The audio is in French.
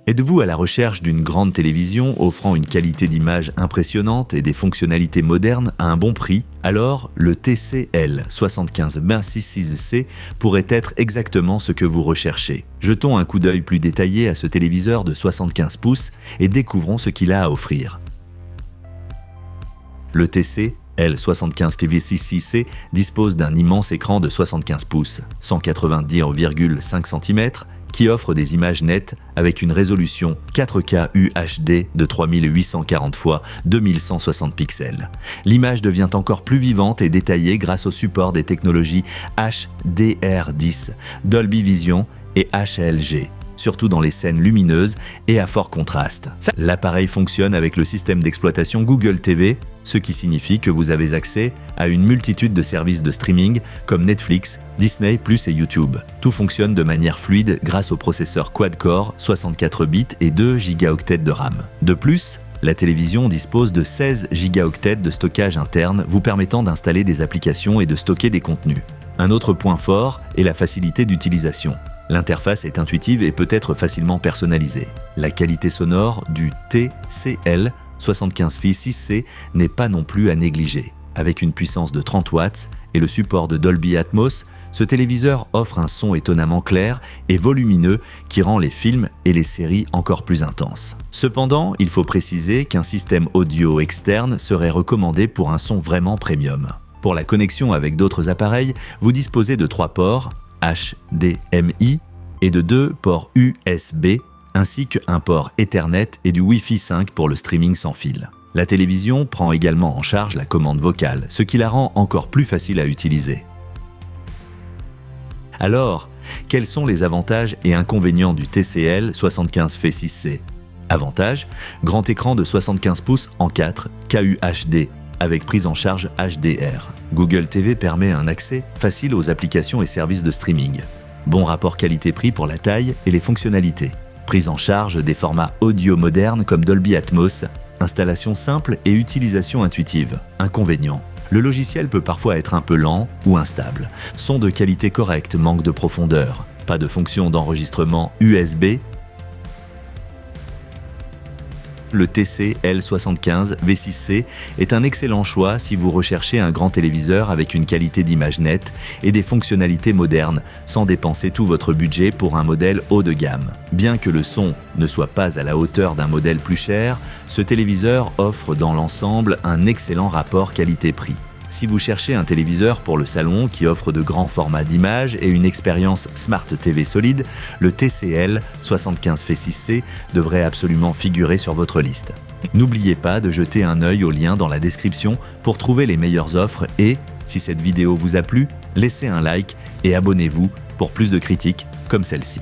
Êtes-vous à la recherche d'une grande télévision offrant une qualité d'image impressionnante et des fonctionnalités modernes à un bon prix? Alors, le TCL 75B66C pourrait être exactement ce que vous recherchez. Jetons un coup d'œil plus détaillé à ce téléviseur de 75 pouces et découvrons ce qu'il a à offrir. Le TCL 75 TV66C dispose d'un immense écran de 75 pouces, 190,5 cm, qui offre des images nettes avec une résolution 4K UHD de 3840 x 2160 pixels. L'image devient encore plus vivante et détaillée grâce au support des technologies HDR10, Dolby Vision et HLG, surtout dans les scènes lumineuses et à fort contraste. L'appareil fonctionne avec le système d'exploitation Google TV, ce qui signifie que vous avez accès à une multitude de services de streaming comme Netflix, Disney+ et YouTube. Tout fonctionne de manière fluide grâce au processeur quad-core 64 bits et 2 Go de RAM. De plus, la télévision dispose de 16 Go de stockage interne vous permettant d'installer des applications et de stocker des contenus. Un autre point fort est la facilité d'utilisation. L'interface est intuitive et peut être facilement personnalisée. La qualité sonore du TCL 75V6C n'est pas non plus à négliger. Avec une puissance de 30 watts et le support de Dolby Atmos, ce téléviseur offre un son étonnamment clair et volumineux qui rend les films et les séries encore plus intenses. Cependant, il faut préciser qu'un système audio externe serait recommandé pour un son vraiment premium. Pour la connexion avec d'autres appareils, vous disposez de 3 ports HDMI et de 2 ports USB, ainsi qu'un port Ethernet et du Wi-Fi 5 pour le streaming sans fil. La télévision prend également en charge la commande vocale, ce qui la rend encore plus facile à utiliser. Alors, quels sont les avantages et inconvénients du TCL 75V6C? Avantage: grand écran de 75 pouces en 4 QHD, avec prise en charge HDR. Google TV permet un accès facile aux applications et services de streaming. Bon rapport qualité-prix pour la taille et les fonctionnalités. Prise en charge des formats audio modernes comme Dolby Atmos. Installation simple et utilisation intuitive. Inconvénient: le logiciel peut parfois être un peu lent ou instable. Son de qualité correcte, manque de profondeur. Pas de fonction d'enregistrement USB. Le TCL 75V6C est un excellent choix si vous recherchez un grand téléviseur avec une qualité d'image nette et des fonctionnalités modernes, sans dépenser tout votre budget pour un modèle haut de gamme. Bien que le son ne soit pas à la hauteur d'un modèle plus cher, ce téléviseur offre dans l'ensemble un excellent rapport qualité-prix. Si vous cherchez un téléviseur pour le salon qui offre de grands formats d'images et une expérience Smart TV solide, le TCL 75V6C devrait absolument figurer sur votre liste. N'oubliez pas de jeter un œil au lien dans la description pour trouver les meilleures offres et, si cette vidéo vous a plu, laissez un like et abonnez-vous pour plus de critiques comme celle-ci.